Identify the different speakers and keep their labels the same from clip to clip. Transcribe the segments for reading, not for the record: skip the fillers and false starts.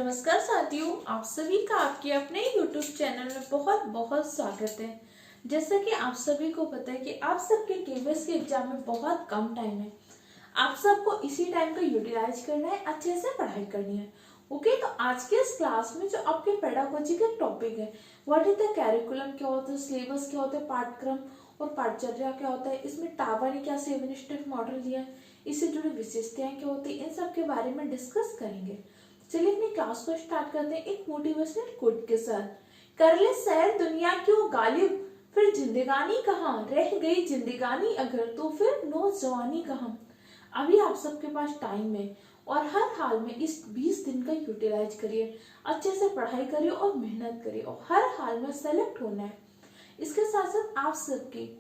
Speaker 1: नमस्कार साथियों, आप सभी का आपके अपने YouTube चैनल में बहुत बहुत स्वागत है। जैसा कि आप सभी को पता है कि आप सबके केवीएस के एग्जाम में बहुत कम टाइम है। आप सबको इसी टाइम का यूटिलाइज करना है, अच्छे से पढ़ाई करनी है। ओके, तो आज के इस क्लास में जो आपके पेडागोजी का टॉपिक है, व्हाट इज द कैरिकुलम, क्या होता है सिलेबस, क्या होता है पाठ्यक्रम और पाठचर्या क्या होता है, इसमें टाबा ने क्या 7 स्टेप मॉडल दिया है, इससे जुड़ी विशेषताएं क्या होती है, इन सब के बारे में डिस्कस करेंगे। चलिए अपनी क्लास को स्टार्ट करते हैं एक मोटिवेशनल कोट के साथ। कर ले सैर दुनिया क्यों गालिब, फिर जिंदगानी कहाँ, रह गई जिंदगानी अगर तो फिर नौजवानी कहाँ। अभी आप सबके पास टाइम है और हर हाल में इस 20 दिन का यूटिलाइज करिए, अच्छे से पढ़ाई करिए और मेहनत करिए और हर हाल में सेलेक्ट होना है। इसके साथ साथ आप सबकी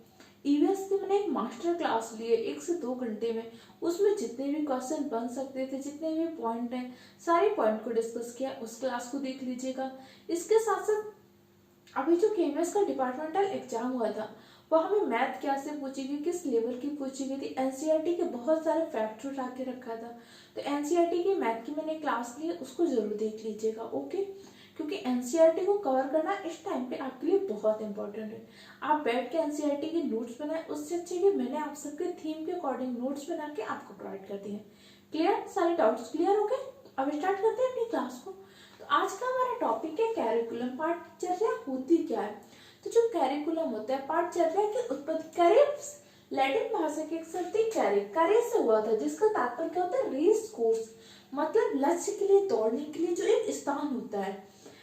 Speaker 1: ईवीएस की मैंने एक मास्टर क्लास ली है 1 से 2 घंटे में, उसमें जितने भी क्वेश्चन बन सकते थे, जितने भी पॉइंट हैं, सारे पॉइंट को डिस्कस किया, उस क्लास को देख लीजिएगा। इसके साथ साथ अभी जो केमिस्ट्री का डिपार्टमेंटल एग्जाम हुआ था, वह हमें मैथ क्या से पूछी गई, किस लेवल की पूछी गई थी, एनसीईआरटी के बहुत सारे फैक्ट उठा के रखा था। तो एनसीईआरटी की मैथ की मैंने क्लास ली है, उसको जरूर देख लीजिएगा। ओके, क्योंकि एनसीईआरटी को कवर करना इस टाइम पे आपके लिए बहुत इंपॉर्टेंट है। आप बैठ के एनसीईआरटी के नोट्स बनाए, उससे अच्छे कि मैंने आप सबके थीम के अकॉर्डिंग नोट्स बना के आपको प्रोवाइड कर दिए। क्लियर, सारे डाउट्स क्लियर हो गए? अब स्टार्ट करते हैं अपनी क्लास को। तो आज का हमारा टॉपिक है कैरिकुलम, पाठचर्या होती क्या है। तो जो कैरिकुलम होता है, पाठचर्या की उत्पत्ति कैरिप्स लैटिन भाषा के एक शब्द कैरे से हुआ था, जिसका तात्पर्य क्या होता है, रेस कोर्स, मतलब लक्ष्य के लिए दौड़ने के लिए जो एक स्थान होता है।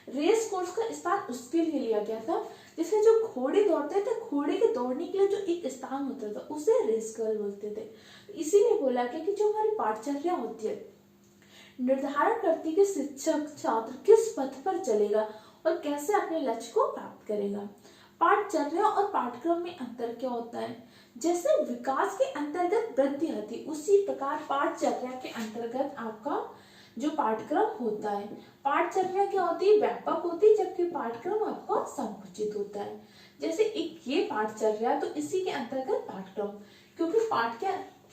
Speaker 1: रेस कोर्स का स्थान उसके लिए लिया गया था, जिसमें जो घोड़े दौड़ते थे, घोड़े के दौड़ने के लिए जो एक स्थान होता था उसे रेस कोर्स बोलते थे। इसीलिए बोला गया कि जो हमारी पाठचर्या होती है निर्धारण करती है कि शिक्षक छात्र किस पथ पर चलेगा और कैसे अपने लक्ष्य को प्राप्त करेगा। पाठचर्या और पाठ्यक्रम में अंतर क्या होता है, जैसे विकास के अंतर्गत वृद्धि आती, उसी प्रकार पाठचर्या के अंतर्गत आपका जो पाठ्यक्रम होता है, पाठचर्या क्या होती है, व्यापक होती है, जबकि पाठ्यक्रम आपका संकुचित होता है। जैसे एक ये पाठचर्या, तो इसी के अंतर्गत पाठ्यक्रम, क्योंकि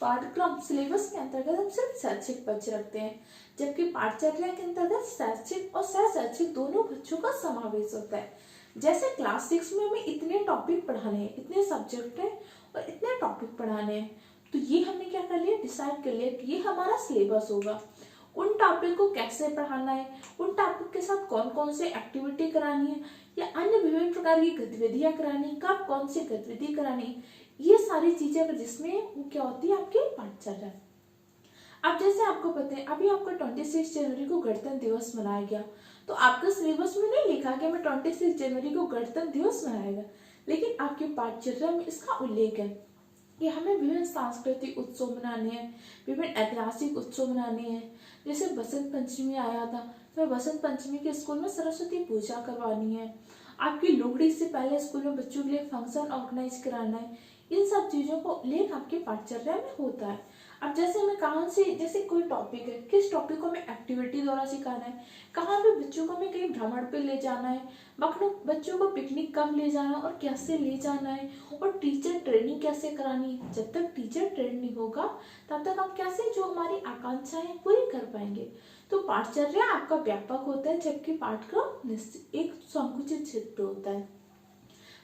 Speaker 1: पाठ्यक्रम सिलेबस के अंतर्गत हम सिर्फ शैक्षिक पक्ष रखते हैं, जबकि पाठचर्या के अंतर्गत शैक्षिक और शैक्षिक दोनों बच्चों का समावेश होता है। जैसे क्लास 6 में हमें इतने टॉपिक पढ़ाने हैं, इतने सब्जेक्ट हैं और इतने टॉपिक पढ़ाने हैं, तो ये हमने क्या कर लिया, डिसाइड कर लिया कि ये हमारा सिलेबस होगा। उन टॉपिक को कैसे पढ़ाना है, उन टॉपिक के साथ कौन कौन से एक्टिविटी करानी है या अन्य विभिन्न प्रकार की गतिविधियां करानी, कब कौन सी गतिविधि करानी, ये सारी चीजें जिसमें वो क्या होती है आपकी पाठचर्या। अब जैसे आपको पता है, अभी आपका 26 जनवरी को गणतंत्र दिवस मनाया गया, तो आपका सिलेबस में नहीं लिखा कि मैं 26 जनवरी को गणतंत्र दिवस मनाएगा, लेकिन आपकी पाठचर्या में इसका उल्लेख है कि हमें विभिन्न सांस्कृतिक उत्सव मनाने हैं, विभिन्न ऐतिहासिक उत्सव मनाने हैं। जैसे बसंत पंचमी आया था, तो बसंत पंचमी के स्कूल में सरस्वती पूजा करवानी है, आपकी लोहड़ी से पहले स्कूल में बच्चों के लिए फंक्शन ऑर्गेनाइज कराना है। इन सब चीजों को उल्लेख आपकी पाठचर्या में होता है। अब जैसे हमें कहाँ से, जैसे कोई टॉपिक है, किस टॉपिक को हमें एक्टिविटी द्वारा सिखाना है, कहाँ पे बच्चों को हमें कहीं भ्रमण पे ले जाना है, बच्चों को पिकनिक कब ले जाना है और कैसे ले जाना है, और टीचर ट्रेनिंग कैसे करानी है। जब तक टीचर ट्रेन नहीं होगा तब तक हम कैसे जो हमारी आकांक्षाएं पूरी कर पाएंगे। तो पाठचर्या आपका व्यापक होता है, जबकि पाठ्यक्रम एक संकुचित क्षेत्र होता है।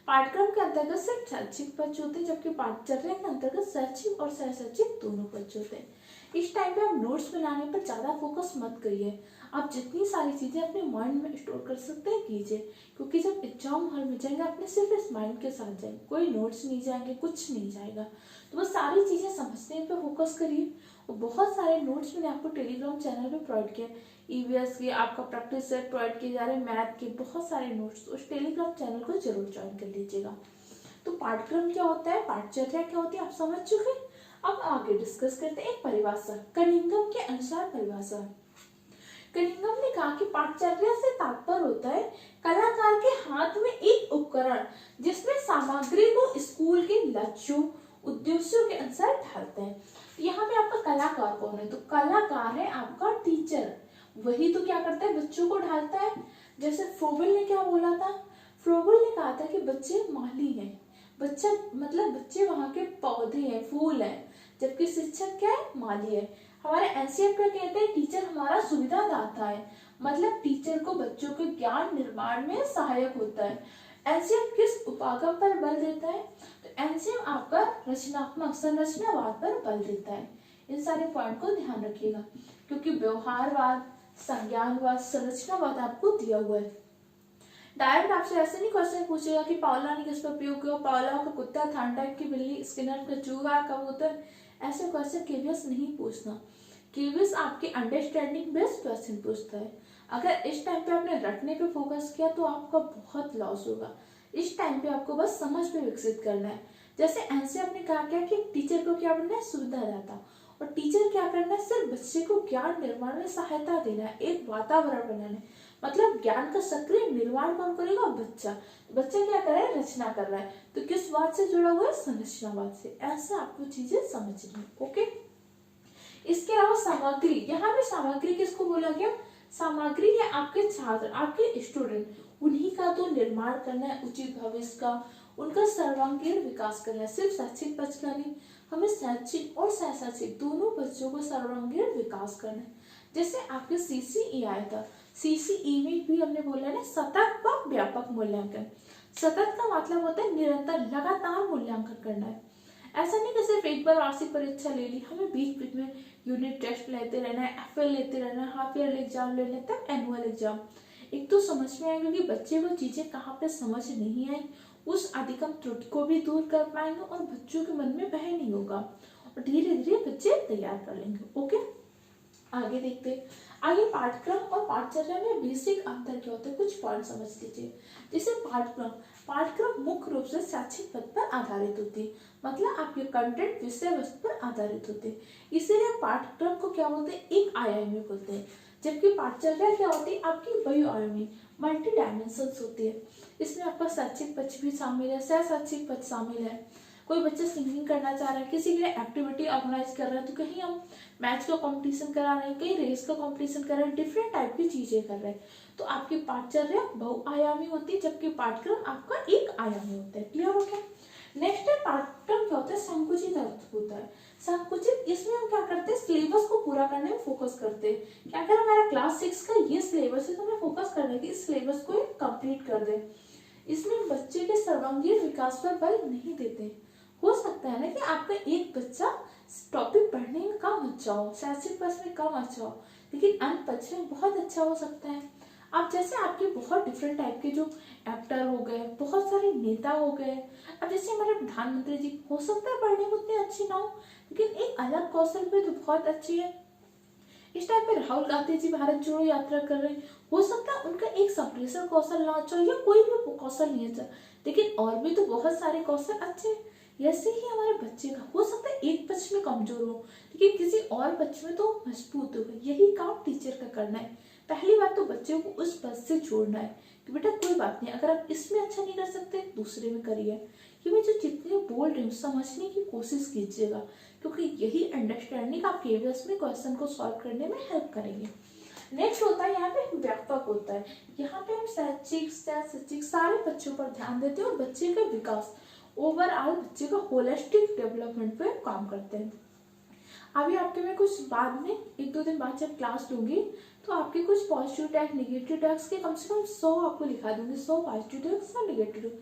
Speaker 1: पाठ्यक्रम के अंतर्गत सिर्फ शैक्षिक पक्ष होते हैं, जबकि पाठचर्या के अंतर्गत शैक्षिक और शैक्षिक दोनों पक्ष होते हैं। इस टाइम पे आप नोट्स बनाने पर ज्यादा फोकस मत करिए, आप जितनी सारी चीजें अपने माइंड में स्टोर कर सकते हैं कीजिए, क्योंकि जब एग्जाम हॉल में जाएंगे अपने सिर्फ इस माइंड के साथ जाएंगे, कोई नोट्स नहीं जाएंगे, कुछ नहीं जाएगा। तो बस सारी चीजें समझने पे फोकस करिए। और बहुत सारे नोट्स मैंने आपको टेलीग्राम चैनल पे प्रोवाइड किया, ईवीएस के आपका प्रैक्टिस सेट प्रोवाइड किए जा रहे हैं, मैथ के बहुत सारे नोट्स, उस टेलीग्राम चैनल को जरूर ज्वाइन कर लीजिएगा। तो पाठ्यक्रम क्या होता है, पाठचर्या क्या होती है, आप समझ चुके। अब आगे डिस्कस करते हैं एक परिभाषा, कनिंघम के अनुसार परिभाषा। कनिंघम ने कहा कि पाठचर्या से तात्पर्य होता है कलाकार के हाथ में एक उपकरण जिसमें सामग्री को स्कूल के लक्ष्यों उद्देश्यों के अनुसार ढालते हैं। यहाँ पे आपका कलाकार कौन है, तो कलाकार है आपका टीचर, वही तो क्या करता है, बच्चों को ढालता है। जैसे फ्रोबेल ने क्या बोला था, फ्रोबेल ने कहा था कि बच्चे माली हैं, बच्चा मतलब बच्चे वहां के पौधे हैं, फूल हैं, जबकि शिक्षक क्या है, माली है। हमारे एनसीएफ क्या कहते हैं, टीचर हमारा सुविधादाता है, मतलब टीचर को बच्चों के ज्ञान निर्माण में सहायक होता है। एनसीएम किस उपागम पर बल देता है? तो एनसीएम आपका रचनात्मक संरचनावाद पर बल देता है। इन सारे पॉइंट को ध्यान रखिएगा, क्योंकि व्यवहारवाद, संज्ञानवाद, संरचनावाद आपको दिया हुआ है। डायरेक्ट आपसे ऐसे नहीं क्वेश्चन पूछेगा कि पावला ने किस पर प्रयोग किया, पावला का कुत्ता, थानटाइप की बिल्ली, स्किनर का चूहा, कबूतर, ऐसे क्वेश्चन केवीएस नहीं पूछना। केवीएस आपके अंडरस्टैंडिंग बेस्ड क्वेश्चन पूछता है। अगर इस टाइम पे आपने रटने पे फोकस किया तो आपका बहुत लॉस होगा। इस टाइम पे आपको बस समझ पे विकसित करना है। जैसे एनसीएफ ने कहा क्या कि टीचर को क्या बनना है? सुविधादाता। और टीचर क्या करना है? सिर्फ बच्चे को ज्ञान निर्माण में सहायता देना है, एक वातावरण बनाना है। मतलब ज्ञान का सक्रिय निर्माण कौन करेगा? बच्चा। बच्चा क्या कर रहा है? रचना कर रहा है। तो किस बात से जुड़ा हुआ है? संरचनावाद से। ऐसा आपको चीजें समझनी है। ओके, इसके अलावा सामग्री, यहाँ पे सामग्री किसको बोला गया? सामग्री है आपके छात्र, आपके स्टूडेंट, उन्हीं का तो निर्माण करना है, उचित भविष्य का, उनका सर्वांगीण विकास करना है। सिर्फ शैक्षिक पक्ष का नहीं, हमें शैक्षिक और शैक्षिक दोनों बच्चों को सर्वांगीण विकास करना है। जैसे आपके सीसीई आया था, सीसीई में भी हमने बोला है ना सतत व व्यापक मूल्यांकन। सतत का मतलब होता है निरंतर, लगातार मूल्यांकन करना है। ऐसा नहीं कि सिर्फ एक बार वार्षिक परीक्षा ले ली, हमें बीच बीच में यूनिट टेस्ट लेते रहना है, एफएल लेते रहना है, हाफ ईयरली एग्जाम ले लेते हैं, एनुअल एग्जाम। एक तो समझ में आएगा कि बच्चे को चीजें कहाँ पे समझ नहीं आई, उस अधिकतम त्रुटि को भी दूर कर पाएंगे और बच्चों के मन में भय नहीं होगा और धीरे धीरे बच्चे तैयार कर लेंगे। ओके, आगे देखते हैं। आगे पाठ्यक्रम और पाठचर्या में बेसिक अंतर क्या होता है, कुछ पॉइंट समझ लीजिए। जैसे पाठ्यक्रम मुख्य रूप से शैक्षिक पद पर आधारित होती है, मतलब आपके कंटेंट विषय वस्तु पर आधारित होते हैं, इसीलिए पाठ्यक्रम को क्या बोलते हैं? एक आयामी बोलते हैं। जबकि पाठचर्या क्या होती है? आपकी बहुआयामी, मल्टी डायमेंशंस होती है। इसमें आपका शैक्षिक पक्ष भी शामिल है, सह शैक्षिक पक्ष शामिल है। कोई बच्चा सिंगिंग करना चाह रहा है, किसी के लिए एक्टिविटी ऑर्गेनाइज कर रहा है, तो कहीं हम मैच का कंपटीशन करा रहे हैं, कहीं रेस का कंपटीशन कर रहे हैं, डिफरेंट टाइप की चीजें कर रहे हैं। तो आपकी पाठचर्या बहुआयामी होती है, जबकि पाठ्यक्रम आपका एक आयामी होता है। क्लियर हो गया? नेक्स्ट है पाठ्यक्रम क्या होता है? संकुचित अर्थ होता है। संकुचित, इसमें हम क्या करते हैं? सिलेबस को पूरा करने में फोकस करते हैं। क्या अगर हमारा क्लास 6 का ये सिलेबस है तो हमें फोकस करना है कि इस सिलेबस को कंप्लीट कर दे। इसमें बच्चे के सर्वांगीण विकास पर बल नहीं देते। हो सकता है ना कि आपका एक बच्चा टॉपिक पढ़ने में कम अच्छा हो, शैक्षिक पक्ष में कम अच्छा हो, लेकिन अन्य पक्ष में बहुत अच्छा हो सकता है। अब जैसे आपके बहुत डिफरेंट टाइप के जो एक्टर हो गए, बहुत सारे नेता हो गए। अब जैसे हमारे प्रधानमंत्री जी, हो सकता है पढ़ने में उतने अच्छी ना हो, लेकिन एक अलग कौशल पे तो बहुत अच्छी है। इस टाइप पे राहुल गांधी जी भारत जोड़ो यात्रा कर रहे हैं, हो सकता है उनका एक संप्रेषण कौशल ना अच्छा हो या कोई भी कौशल नहीं अच्छा, लेकिन और भी तो बहुत सारे कौशल अच्छे हैं। ऐसे ही हमारे बच्चे का हो सकता है एक पक्ष में कमजोर हो, लेकिन किसी और पक्ष में तो मजबूत होगा। यही काम टीचर का करना है। पहली बात तो बच्चे को उस पद से जोड़ना है कि बेटा कोई बात नहीं, अगर आप इसमें अच्छा नहीं कर सकते दूसरे में करिए। ये मैं जो जितने बोल रही हूँ समझने की कोशिश कीजिएगा, क्योंकि यही अंडरस्टैंडिंग आप केवीएस में क्वेश्चन को सॉल्व करने में हेल्प करेंगे। नेक्स्ट होता है यहाँ पे व्यापक होता है। यहाँ पे हम शैक्षिक सारे बच्चों पर ध्यान देते हैं और बच्चे का विकास, ओवरऑल बच्चे का होलिस्टिक डेवलपमेंट पे काम करते हैं। अभी आपके मैं कुछ बाद में 1-2 दिन बाद जब क्लास लूंगी तो आपके कुछ पॉजिटिव टैग, नेगेटिव टैग्स के कम से कम 100 आपको लिखा दूंगी, 100 पॉजिटिव टैग्स और नेगेटिव टैग।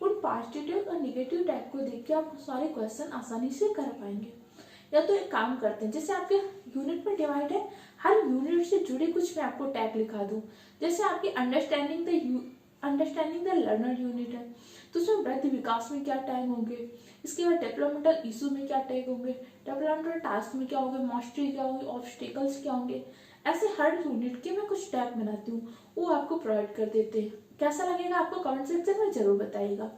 Speaker 1: उन पॉजिटिव टैग और नेगेटिव टैग को देख के आप सारे क्वेश्चन आसानी से कर पाएंगे। या तो एक काम करते हैं, जैसे आपके यूनिट में डिवाइड है, हर यूनिट से जुड़े कुछ मैं आपको टैग लिखा दूं। जैसे आपकी अंडरस्टैंडिंग द लर्नर यूनिट है, तो उसमें वृद्धि विकास में क्या टैग होंगे, इसके बाद डेवलपमेंटल इशू में क्या टैग होंगे, डेवलपमेंटल टास्क में क्या होंगे, मास्टरी क्या होंगे, ऑब्स्टिकल्स क्या होंगे। ऐसे हर यूनिट के मैं कुछ टैग बनाती हूँ, वो आपको प्रोवाइड कर देते हैं। कैसा लगेगा आपको कमेंट सेक्शन में जरूर बताइएगा।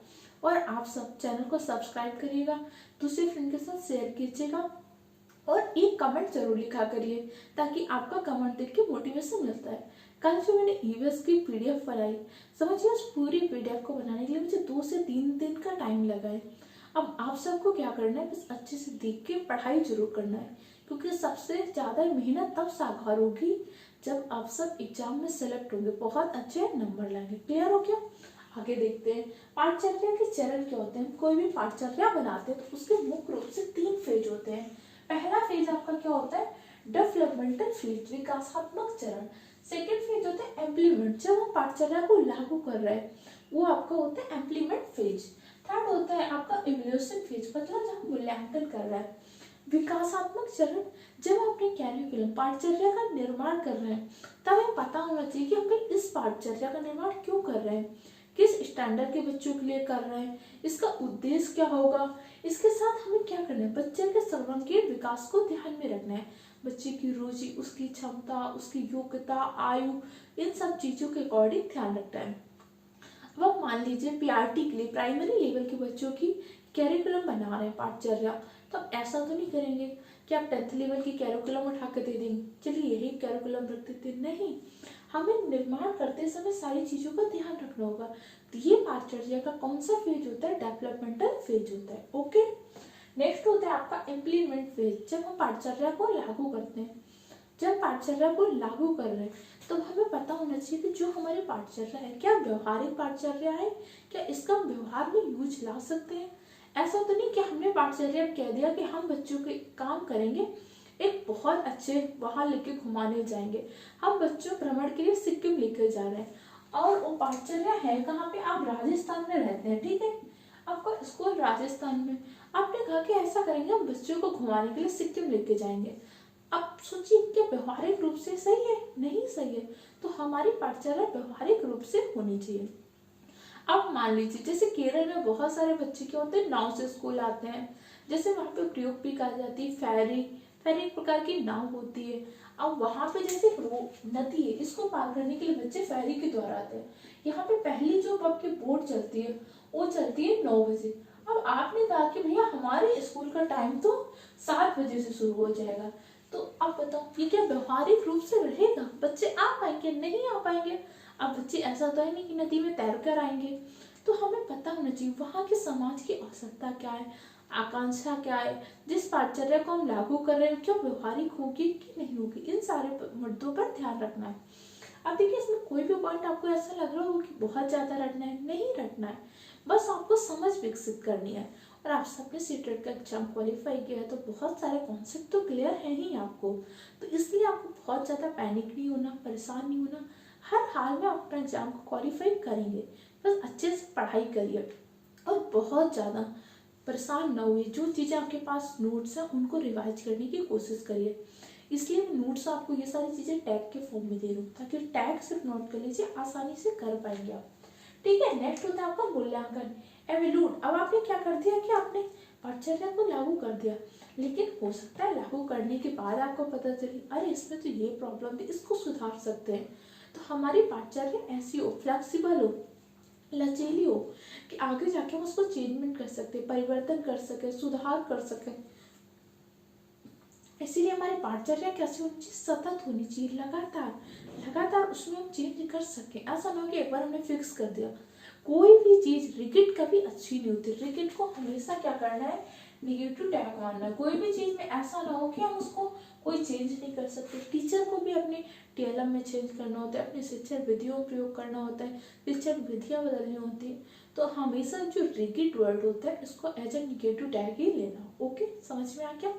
Speaker 1: और आप सब चैनल को सब्सक्राइब करिएगा, दूसरे फ्रेंड के साथ शेयर कीजिएगा और एक कमेंट जरूर लिखा करिए, ताकि आपका कमेंट देख के मोटिवेशन मिलता है। कल जो मैंने ईवीएस की पीडीएफ बनाई, समझिए उस पूरी पीडीएफ को बनाने के लिए मुझे 2 से 3 दिन का टाइम लगा है। अब आप सबको क्या करना है, बस अच्छे से देख के पढ़ाई जरूर करना है, क्योंकि सबसे ज्यादा मेहनत तब साकार होगी जब आप सब एग्जाम में सेलेक्ट होंगे, बहुत अच्छे नंबर लाएंगे। क्लियर हो गया? आगे देखते हैं पाठचर्या के चरण क्या होते हैं। कोई भी पाठचर्या बनाते हैं तो उसके मुख्य रूप से 3 फेज होते हैं। पहला फेज आपका क्या होता है? डेवलपमेंटल फेज, विकासात्मक चरण। सेकेंड फेज होता है इम्प्लीमेंट, जब हम पाठचर्या को लागू कर रहे हैं वो आपका होता है इम्प्लीमेंट फेज। थर्ड होता है आपका इवोल्यूशन फेज, मतलब जब हम मूल्यांकन कर रहे हैं। विकासात्मक चरण, जब हम अपने कैरिकुलम पाठचर्या का निर्माण कर रहे हैं तब हमें पता होना चाहिए कि हम इस पाठचर्या का निर्माण क्यों कर रहे हैं, किस स्टैंडर्ड के बच्चों के लिए कर रहे हैं, इसका उद्देश्य क्या होगा, इसके साथ हमें क्या करना है, बच्चे के सर्वांगीण विकास को ध्यान में रखना है। बच्चे की रुचि, उसकी क्षमता, उसकी योग्यता, आयु, इन सब चीजों के अकॉर्डिंग ध्यान रखना है। अब आप मान लीजिए पीआरटी के लिए, प्राइमरी लेवल के बच्चों की कैरिकुलम बना रहे हैं पाठचर्या, तो आप ऐसा तो नहीं करेंगे कि आप 10th लेवल की कैरिकुलम उठा के दे देंगे, चलिए यही कैरिकुलम रख देते, नहीं। हमें निर्माण करते समय सारी चीजों का ध्यान रखना होगा। तो ये पाठचर्या का कौन सा फेज होता है, डेवलपमेंटल फेज होता है। ओके, नेक्स्ट होता है आपका इम्प्लीमेंट फेज, जब हम पाठचर्या को लागू करते हैं। जब पाठचर्या को लागू कर रहे हैं तो हमें पता होना चाहिए कि जो हमारी पाठचर्या है क्या व्यवहारिक पाठचर्या है, क्या इसका हम व्यवहार में यूज ला सकते हैं। ऐसा तो नहीं कि हमने पाठचर्या कह दिया कि हम बच्चों के काम करेंगे, एक बहुत अच्छे वहां लेके घुमाने जाएंगे, हम बच्चों भ्रमण के लिए सिक्किम लेके जा रहे हैं और वो पाठचर्या है कहाँ पे, आप राजस्थान में रहते हैं, ठीक है, आपका स्कूल राजस्थान में, आपने कहा कि ऐसा करेंगे हम बच्चों को घुमाने के लिए सिक्किम लेके जाएंगे। अब सोचिए क्या व्यवहारिक रूप से सही है, नहीं सही है, तो हमारी पाठचर्या व्यवहारिक रूप से होनी चाहिए। अब मान लीजिए जैसे केरल में बहुत सारे बच्चे क्या होते हैं नाव से स्कूल आते हैं, जैसे वहाँ पे प्रयोग भी कहा जाती है, फेरी, फेरी एक प्रकार की नाव होती है। अब वहाँ पे जैसे नदी है, इसको पार करने के लिए बच्चे फेरी के द्वारा आते हैं। यहाँ पे पहली जो आपकी बोट चलती है वो चलती है 9 बजे। अब आपने कहा कि भैया हमारे स्कूल का टाइम तो 7 बजे से शुरू हो जाएगा, तो आप बताओ ये क्या व्यवहारिक रूप से रहेगा, बच्चे आ पाएंगे, नहीं आ पाएंगे। अब बच्चे ऐसा तो है नहीं कि नदी में तैर कर आएंगे, तो हमें पता होना चाहिए वहाँ के समाज की आवश्यकता क्या है, आकांक्षा क्या है, जिस पाठचर्या को हम लागू कर रहे हैं क्या व्यवहारिक होगी कि नहीं होगी, इन सारे मुद्दों पर ध्यान रखना है। अब देखिए इसमें कोई भी पॉइंट आपको ऐसा लग रहा हो कि बहुत ज्यादा रटना है, नहीं रटना है, बस आपको समझ विकसित करनी है। और आप सबने सीटेट का एग्जाम क्वालिफाई किया है तो बहुत सारे कॉन्सेप्ट तो क्लियर है ही आपको, तो इसलिए आपको बहुत ज़्यादा पैनिक नहीं होना, परेशान नहीं होना, हर हाल में आप अपना एग्जाम को क्वालिफाई करेंगे। बस अच्छे से पढ़ाई करिए और बहुत ज़्यादा परेशान ना हुई, जो चीज़ें आपके पास नोट्स हैं उनको रिवाइज करने की कोशिश करिए। इसलिए मैं नोट्स आपको ये सारी चीज़ें टैग के फॉर्म में दे रही हूँ ताकि टैग सिर्फ नोट कर लीजिए, आसानी से कर पाएंगे आप। ठीक है, नेक्स्ट होता है आपका मूल्यांकन, एवेल्यूट। अब आपने क्या कर दिया कि आपने पाठचर्या को लागू कर दिया, लेकिन हो सकता है लागू करने के बाद आपको पता चले अरे इसमें तो ये प्रॉब्लम थी, इसको सुधार सकते हैं। तो हमारी पाठचर्या ऐसी हो, फ्लेक्सिबल हो, लचीली हो कि आगे जाके हम उसको चेंजमेंट कर सकते, परिवर्तन कर सके, सुधार कर सके। इसीलिए हमारी पाठचर्या कैसी होनी चाहिए, सतत होनी चाहिए, लगातार लगातार उसमें हम चेंज कर सके। ऐसा ना हो कि एक बार हमने फिक्स कर दिया। कोई भी चीज रिगिड कभी अच्छी नहीं होती, रिगिड को हमेशा क्या करना है, निगेटिव टैग मानना है। कोई भी चीज में ऐसा ना हो कि हम उसको कोई चेंज नहीं कर सकते। टीचर को भी अपने टीएलएम में चेंज करना होता है, अपनी शिक्षण विधियों में प्रयोग करना होता है, शिक्षण विधियां बदलनी होती है। तो हमेशा जो रिगिड वर्ड होता है इसको एज ए निगेटिव टैग ही लेना। ओके, समझ में आ गया।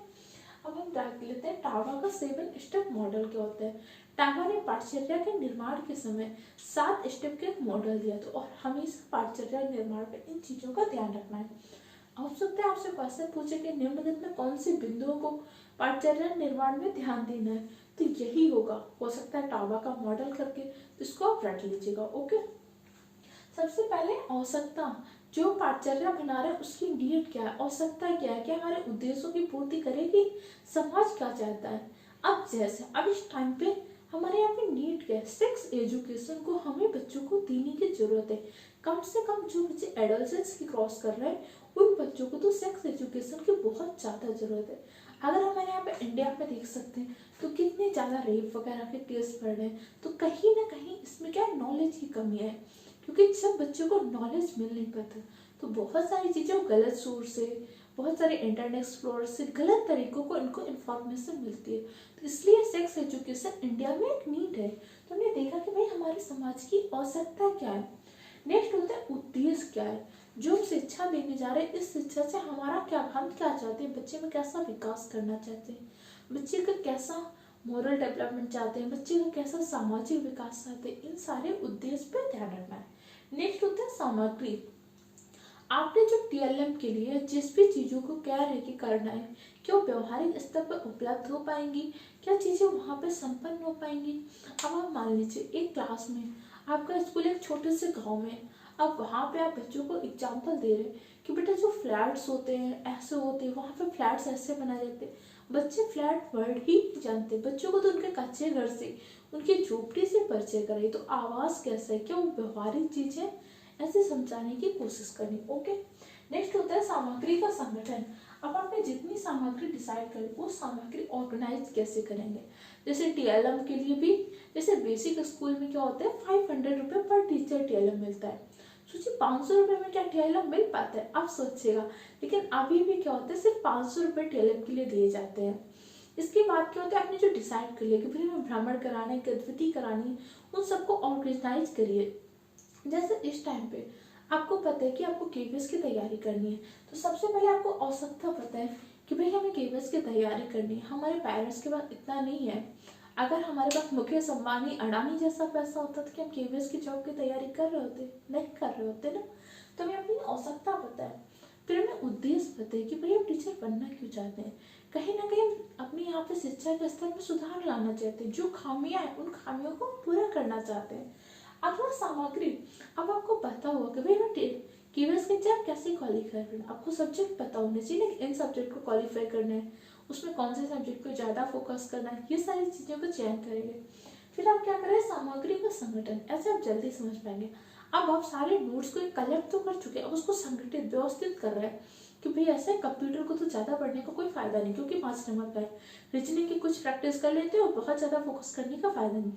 Speaker 1: अब हम देख लेते हैं टावा का 7 स्टेप मॉडल क्या होता है। टावा ने पाठचर्या के निर्माण के समय 7 स्टेप का एक मॉडल दिया था और हमेशा पाठचर्या निर्माण में इन चीजों का ध्यान रखना है। हो सकता है आपसे क्वेश्चन पूछे कि निम्नलिखित में कौन से बिंदुओं को पाठचर्या निर्माण में ध्यान देना है, तो यही होगा, हो सकता है टावा का मॉडल करके, इसको आप रट लीजिएगा। ओके, सबसे पहले आवश्यकता, जो पाठचर्या बना रहे हैं उसकी नीड क्या है, आवश्यकता क्या है, क्या हमारे उद्देश्यों की पूर्ति करेगी, समाज क्या चाहता है। अब जैसे अब इस टाइम पे हमारे यहाँ पे नीड क्या है, सेक्स एजुकेशन को हमें बच्चों को देने की जरूरत है। कम से कम जो बच्चे एडोलसेंस की क्रॉस कर रहे हैं उन बच्चों को तो सेक्स एजुकेशन की बहुत ज्यादा जरूरत है। अगर हमारे यहाँ पे इंडिया में देख सकते हैं तो कितने ज्यादा रेप वगैरह के केस बढ़ रहे हैं, तो कहीं ना कहीं इसमें क्या नॉलेज की कमी है, क्योंकि जब बच्चों को नॉलेज मिल नहीं पाता तो बहुत सारी चीज़ें गलत सोर्स से, बहुत सारे इंटरनेट एक्सप्लोर से गलत तरीकों को इनको इन्फॉर्मेशन मिलती है। तो इसलिए सेक्स एजुकेशन इंडिया में एक नीड है। तो हमने देखा कि भाई हमारे समाज की आवश्यकता क्या है। नेक्स्ट होता है उद्देश्य क्या है, जो हम शिक्षा देने जा रहे हैं इस शिक्षा से हमारा क्या, हम क्या चाहते हैं, बच्चे में कैसा विकास करना चाहते हैं, बच्चे का कैसा मोरल डेवलपमेंट चाहते हैं, बच्चे का कैसा सामाजिक विकास चाहते हैं, इन सारे उद्देश्य पे ध्यान रखना है। नेक्स्ट होता है सामग्री। आपने जो टीएलएम के लिए जिस भी चीज़ों को क्या रहे कि करना है, क्या वो व्यवहारिक स्तर पर उपलब्ध हो पाएंगी, क्या चीज़ें वहाँ पे संपन्न हो पाएंगी। अब आप मान लीजिए एक क्लास में, आपका स्कूल एक छोटे से गांव में, अब वहाँ पे आप बच्चों को एग्जाम्पल दे रहे हैं कि बेटा जो फ्लैट्स होते हैं ऐसे होते हैं, वहाँ पे फ्लैट्स ऐसे बनाए जाते हैं। बच्चे फ्लैट वर्ड ही नहीं जानते, बच्चों को तो उनके कच्चे घर से, उनकी झोपड़ी से परिचय कराई, तो आवाज़ कैसा है, क्या वो व्यवहारिक चीज़ है, ऐसे समझाने की कोशिश करनी। ओके, नेक्स्ट होता है सामग्री का संगठन। अब आपने जितनी सामग्री डिसाइड करी वो सामग्री ऑर्गेनाइज कैसे करेंगे। जैसे टीएलएम के लिए भी, जैसे बेसिक स्कूल में क्या होता है 500 रुपये पर टीचर टीएलएम मिलता है। सोचिए 500 रुपये में क्या टीएलएम मिल पाता है, आप सोचिएगा। लेकिन अभी भी क्या होता है सिर्फ 500 रुपये टीएलएम के लिए दिए जाते हैं। इसके बाद क्या होता है, आपने जो डिसाइड कर लिया कि फिर हमें भ्रमण कराना है, गतिविधि करानी है, उन सबको ऑर्गेनाइज करिए। जैसे इस टाइम पे आपको पता है कि आपको केवीएस की तैयारी करनी है, तो सबसे पहले आपको आवश्यकता पता है कि भाई हमें केवीएस की तैयारी करनी है। हमारे पेरेंट्स के पास इतना नहीं है। अगर हमारे पास मुकेश अंबानी अडानी जैसा पैसा होता तो क्या हम केवीएस की जॉब की तैयारी कर रहे होते, नहीं कर रहे होते ना। तो हमें अपनी आवश्यकता पता है, फिर हमें उद्देश्य पता है कि भाई हम टीचर बनना क्यों चाहते हैं। कहीं ना कहीं अपने यहाँ पे शिक्षा के स्तर में सुधार लाना चाहते हैं, जो खामियां हैं उन खामियों को पूरा करना चाहते हैं। अगला सामग्री। अब आपको पता होगा कि भाई हमें केवीएस के एग्जाम कैसे क्वालिफाई करना, आपको सब्जेक्ट पता होने चाहिए कि इन सब्जेक्ट को क्वालिफाई करना है, उसमें कौन से सब्जेक्ट को ज़्यादा फोकस करना है, ये सारी चीज़ों का चयन करेंगे। फिर आप क्या करें, सामग्री का संगठन, ऐसे आप जल्दी समझ पाएंगे। अब आप सारे नोट्स को कलेक्ट तो कर चुके हैं, अब उसको संगठित व्यवस्थित कर रहे हैं कि भाई ऐसे कंप्यूटर को तो ज़्यादा पढ़ने का कोई फायदा नहीं, क्योंकि 5 नंबर का है। रीजनिंग की कुछ प्रैक्टिस कर लेते हो, बहुत ज़्यादा फोकस करने का फायदा नहीं।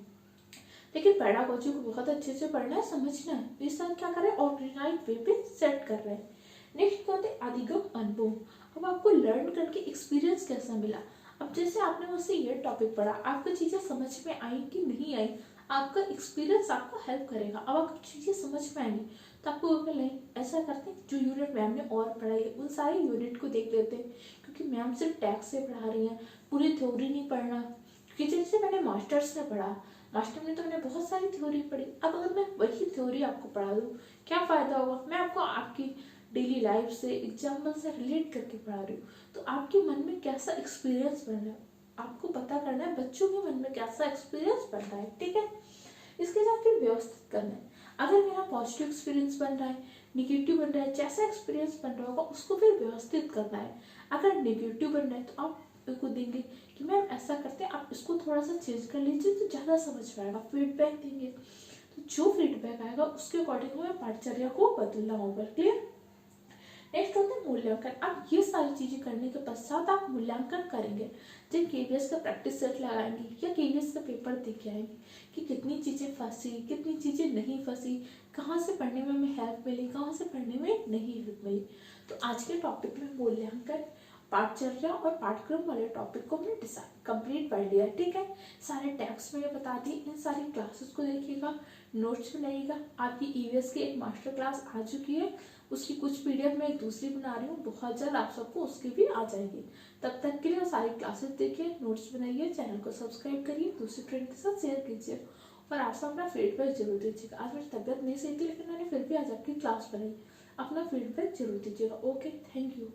Speaker 1: लेकिन पेडागोजी को बहुत अच्छे से पढ़ना है, समझना है, इस साल क्या कर रहे हैं ऑर्गेनाइज वे पे सेट कर रहे हैं। नेक्स्ट क्या होता है अधिगम अनुभव। अब आपको लर्न करके एक्सपीरियंस कैसा मिला। अब जैसे आपने मुझसे ये टॉपिक पढ़ा, आपको चीज़ें समझ में आई कि नहीं आई, आपका एक्सपीरियंस आपको हेल्प करेगा। अब आपको चीज़ें समझ में आएंगी तो आपको नहीं ऐसा करते हैं, जो यूनिट मैम ने और पढ़ाई है उन सारे यूनिट को देख लेते हैं, क्योंकि मैम सिर्फ टैक्स से पढ़ा रही हैं, पूरी थ्योरी नहीं पढ़ना। क्योंकि जैसे मैंने मास्टर्स से पढ़ा, मास्टर में तो मैंने बहुत सारी थ्योरी पढ़ी, अब अगर मैं वही थ्योरी आपको पढ़ा दूँ क्या फ़ायदा होगा। मैं आपको आपकी डेली लाइफ से एग्जाम्पल से रिलेट करके पढ़ा रही हूँ, तो आपके मन में कैसा एक्सपीरियंस बन रहा है आपको पता करना है, बच्चों के मन में कैसा एक्सपीरियंस बन रहा है, ठीक है। इसके साथ फिर व्यवस्थित करना है। अगर मेरा पॉजिटिव एक्सपीरियंस बन रहा है, निगेटिव बन रहा है, जैसा एक्सपीरियंस बन रहा होगा उसको फिर व्यवस्थित करना है। अगर निगेटिव बन रहा है तो आप को देंगे कि मैम ऐसा करते हैं, आप इसको थोड़ा सा चेंज कर लीजिए तो ज़्यादा समझ पाएगा, फीडबैक देंगे। तो जो फीडबैक आएगा उसके अकॉर्डिंग हमें पाठचर्या को बदलना होगा। क्लियर। नेक्स्ट होता है मूल्यांकन। अब ये सारी चीज़ें करने के पश्चात आप मूल्यांकन करेंगे, जब केवीएस का प्रैक्टिस सेट लगाएंगे या केवीएस का पेपर देख के आएंगे कि कितनी चीज़ें फंसी, कितनी चीज़ें नहीं फंसी, कहाँ से पढ़ने में हमें हेल्प मिली, कहाँ से पढ़ने में नहीं हेल्प मिली। तो आज के टॉपिक में मूल्यांकन, पाठचर्या और पाठ्यक्रम वाले टॉपिक को हमने डिसाइड कंप्लीट कर लिया, ठीक है। सारे टैक्स में बता दिए, इन सारी क्लासेस को देखिएगा, नोट्स बनाइएगा। आपकी ईवीएस की एक मास्टर क्लास आ चुकी है, उसकी कुछ पीडीएफ मैं एक दूसरी बना रही हूँ, बहुत जल्द आप सबको उसकी भी आ जाएगी। तब तक के लिए सारी क्लासेस देखिए, नोट्स बनाइए, चैनल को सब्सक्राइब करिए, दूसरे फ्रेंड के साथ शेयर कीजिए और आप सब अपना फीडबैक जरूर दीजिएगा। आज मेरी तबियत नहीं सही थी, लेकिन मैंने फिर भी आज आपकी क्लास बनाई, अपना फीडबैक जरूर दीजिएगा। Okay, thank you.